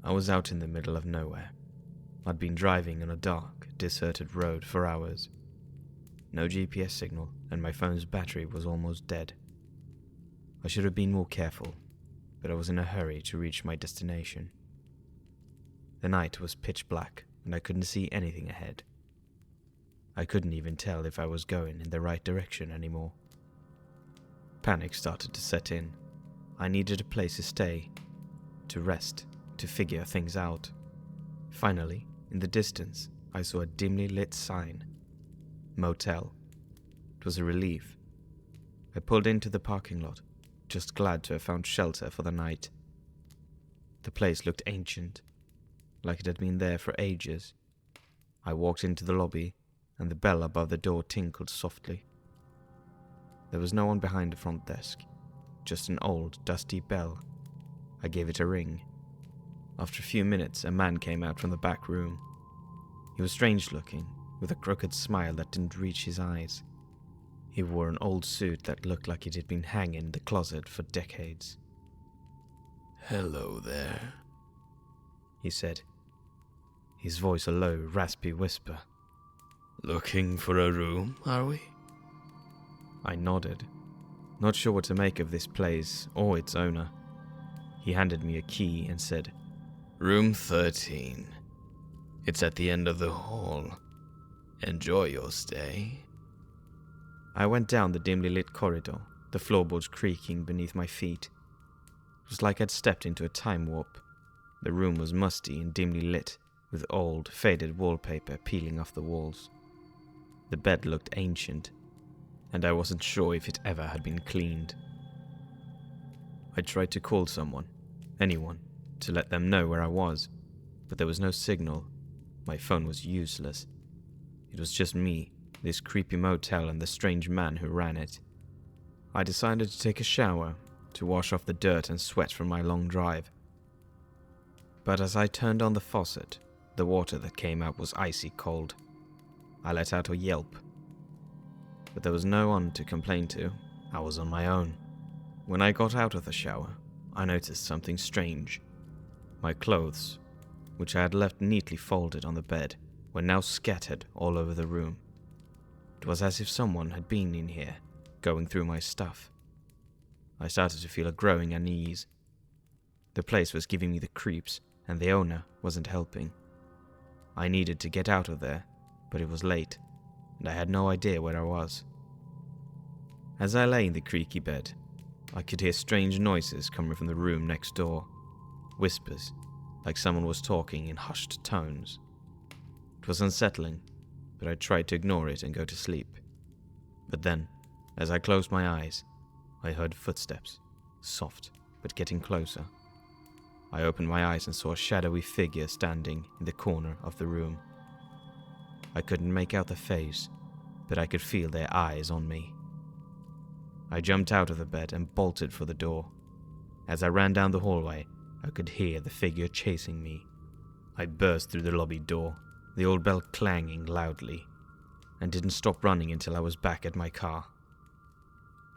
I was out in the middle of nowhere. I'd been driving on a dark, deserted road for hours. No GPS signal, and my phone's battery was almost dead. I should have been more careful, but I was in a hurry to reach my destination. The night was pitch black, and I couldn't see anything ahead. I couldn't even tell if I was going in the right direction anymore. Panic started to set in. I needed a place to stay, to rest, to figure things out. Finally, in the distance, I saw a dimly lit sign. Motel. It was a relief. I pulled into the parking lot, just glad to have found shelter for the night. The place looked ancient, like it had been there for ages. I walked into the lobby, and the bell above the door tinkled softly. There was no one behind the front desk, just an old, dusty bell. I gave it a ring. After a few minutes, a man came out from the back room. He was strange looking, with a crooked smile that didn't reach his eyes. He wore an old suit that looked like it had been hanging in the closet for decades. "Hello there," he said, his voice a low, raspy whisper. "Looking for a room, are we?" I nodded, not sure what to make of this place or its owner. He handed me a key and said, "Room 13. It's at the end of the hall. Enjoy your stay." I went down the dimly lit corridor, the floorboards creaking beneath my feet. It was like I'd stepped into a time warp. The room was musty and dimly lit, with old, faded wallpaper peeling off the walls. The bed looked ancient, and I wasn't sure if it ever had been cleaned. I tried to call someone, anyone, to let them know where I was, but there was no signal. My phone was useless. It was just me, this creepy motel, and the strange man who ran it. I decided to take a shower, to wash off the dirt and sweat from my long drive. But as I turned on the faucet, the water that came out was icy cold. I let out a yelp. But there was no one to complain to. I was on my own. When I got out of the shower, I noticed something strange. My clothes, which I had left neatly folded on the bed, were now scattered all over the room. It was as if someone had been in here, going through my stuff. I started to feel a growing unease. The place was giving me the creeps, and the owner wasn't helping. I needed to get out of there, but it was late, and I had no idea where I was. As I lay in the creaky bed, I could hear strange noises coming from the room next door. Whispers, like someone was talking in hushed tones. It was unsettling, but I tried to ignore it and go to sleep. But then, as I closed my eyes, I heard footsteps, soft but getting closer. I opened my eyes and saw a shadowy figure standing in the corner of the room. I couldn't make out the face, but I could feel their eyes on me. I jumped out of the bed and bolted for the door. As I ran down the hallway, I could hear the figure chasing me. I burst through the lobby door, the old bell clanging loudly, and didn't stop running until I was back at my car.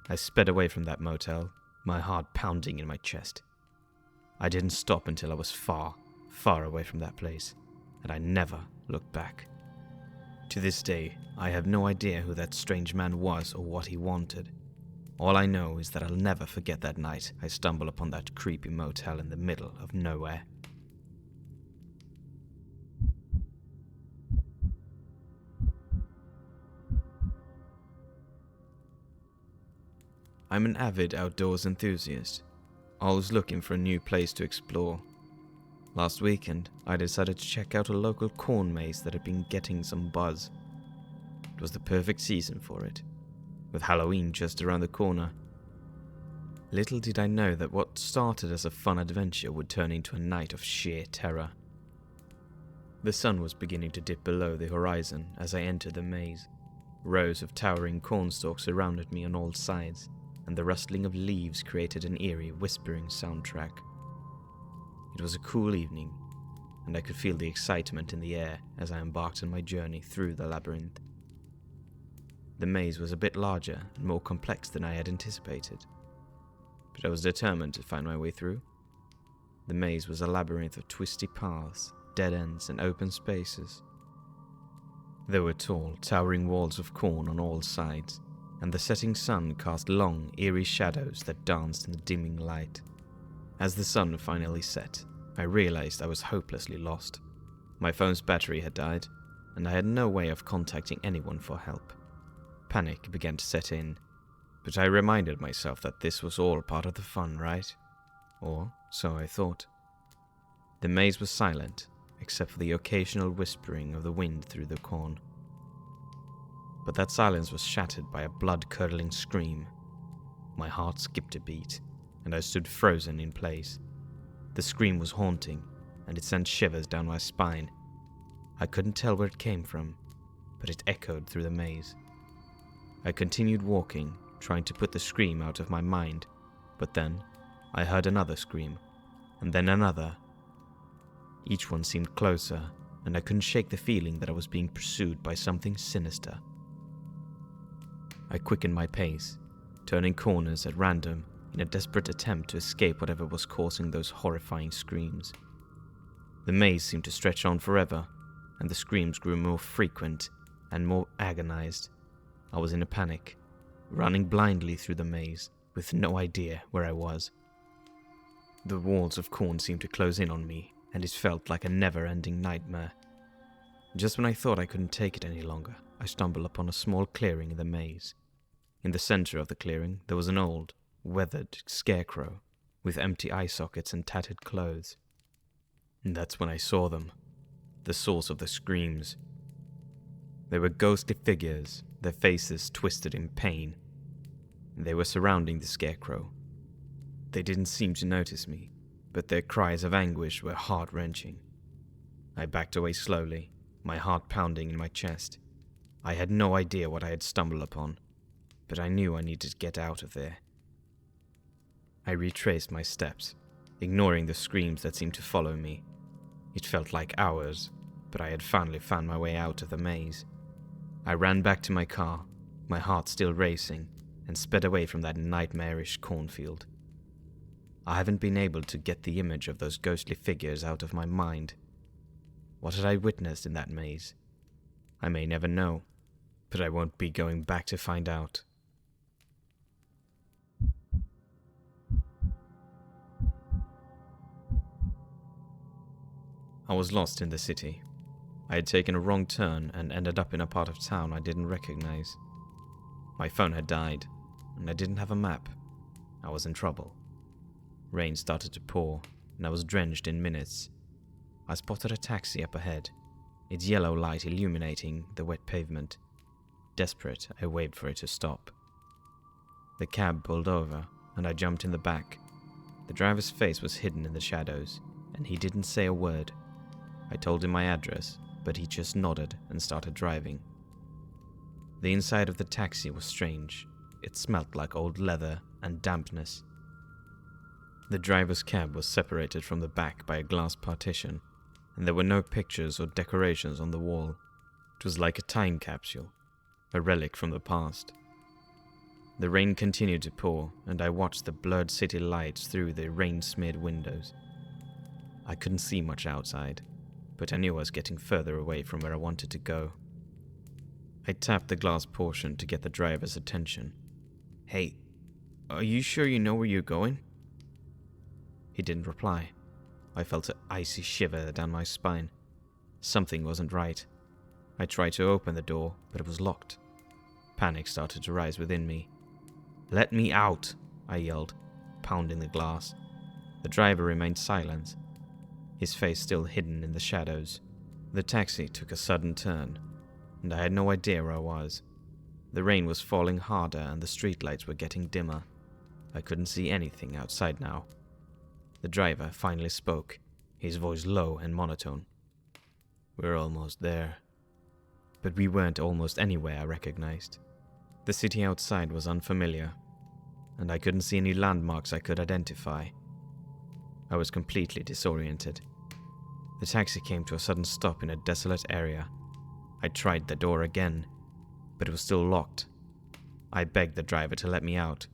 I sped away from that motel, my heart pounding in my chest. I didn't stop until I was far, far away from that place, and I never looked back. To this day, I have no idea who that strange man was or what he wanted. All I know is that I'll never forget that night I stumbled upon that creepy motel in the middle of nowhere. I'm an avid outdoors enthusiast, always looking for a new place to explore. Last weekend, I decided to check out a local corn maze that had been getting some buzz. It was the perfect season for it, with Halloween just around the corner. Little did I know that what started as a fun adventure would turn into a night of sheer terror. The sun was beginning to dip below the horizon as I entered the maze. Rows of towering cornstalks surrounded me on all sides, and the rustling of leaves created an eerie, whispering soundtrack. It was a cool evening, and I could feel the excitement in the air as I embarked on my journey through the labyrinth. The maze was a bit larger and more complex than I had anticipated, but I was determined to find my way through. The maze was a labyrinth of twisty paths, dead ends, and open spaces. There were tall, towering walls of corn on all sides, and the setting sun cast long, eerie shadows that danced in the dimming light. As the sun finally set, I realized I was hopelessly lost. My phone's battery had died, and I had no way of contacting anyone for help. Panic began to set in, but I reminded myself that this was all part of the fun, right? Or so I thought. The maze was silent, except for the occasional whispering of the wind through the corn. But that silence was shattered by a blood-curdling scream. My heart skipped a beat, and I stood frozen in place. The scream was haunting, and it sent shivers down my spine. I couldn't tell where it came from, but it echoed through the maze. I continued walking, trying to put the scream out of my mind, but then I heard another scream, and then another. Each one seemed closer, and I couldn't shake the feeling that I was being pursued by something sinister. I quickened my pace, turning corners at random in a desperate attempt to escape whatever was causing those horrifying screams. The maze seemed to stretch on forever, and the screams grew more frequent and more agonized. I was in a panic, running blindly through the maze, with no idea where I was. The walls of corn seemed to close in on me, and it felt like a never-ending nightmare. Just when I thought I couldn't take it any longer, I stumbled upon a small clearing in the maze. In the center of the clearing, there was an old, weathered scarecrow with empty eye sockets and tattered clothes. And that's when I saw them, the source of the screams. They were ghostly figures, their faces twisted in pain. They were surrounding the scarecrow. They didn't seem to notice me, but their cries of anguish were heart-wrenching. I backed away slowly, my heart pounding in my chest. I had no idea what I had stumbled upon, but I knew I needed to get out of there. I retraced my steps, ignoring the screams that seemed to follow me. It felt like hours, but I had finally found my way out of the maze. I ran back to my car, my heart still racing, and sped away from that nightmarish cornfield. I haven't been able to get the image of those ghostly figures out of my mind. What had I witnessed in that maze? I may never know, but I won't be going back to find out. I was lost in the city. I had taken a wrong turn and ended up in a part of town I didn't recognize. My phone had died, and I didn't have a map. I was in trouble. Rain started to pour, and I was drenched in minutes. I spotted a taxi up ahead, its yellow light illuminating the wet pavement. Desperate, I waved for it to stop. The cab pulled over, and I jumped in the back. The driver's face was hidden in the shadows, and he didn't say a word. I told him my address, but he just nodded and started driving. The inside of the taxi was strange. It smelled like old leather and dampness. The driver's cab was separated from the back by a glass partition, and there were no pictures or decorations on the wall. It was like a time capsule, a relic from the past. The rain continued to pour, and I watched the blurred city lights through the rain-smeared windows. I couldn't see much outside, but I knew I was getting further away from where I wanted to go. I tapped the glass portion to get the driver's attention. "Hey, are you sure you know where you're going?" He didn't reply. I felt an icy shiver down my spine. Something wasn't right. I tried to open the door, but it was locked. Panic started to rise within me. "Let me out!" I yelled, pounding the glass. The driver remained silent, his face still hidden in the shadows. The taxi took a sudden turn, and I had no idea where I was. The rain was falling harder and the streetlights were getting dimmer. I couldn't see anything outside now. The driver finally spoke, his voice low and monotone. "We're almost there." But we weren't almost anywhere I recognized. The city outside was unfamiliar, and I couldn't see any landmarks I could identify. I was completely disoriented. The taxi came to a sudden stop in a desolate area. I tried the door again, but it was still locked. I begged the driver to let me out,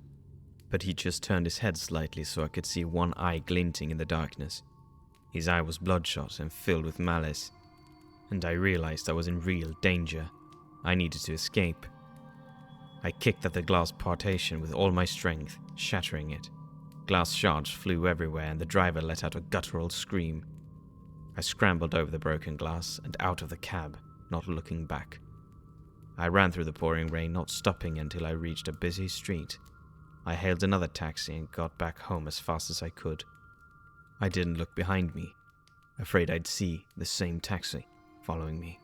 but he just turned his head slightly so I could see one eye glinting in the darkness. His eye was bloodshot and filled with malice, and I realized I was in real danger. I needed to escape. I kicked at the glass partition with all my strength, shattering it. Glass shards flew everywhere and the driver let out a guttural scream. I scrambled over the broken glass and out of the cab, not looking back. I ran through the pouring rain, not stopping until I reached a busy street. I hailed another taxi and got back home as fast as I could. I didn't look behind me, afraid I'd see the same taxi following me.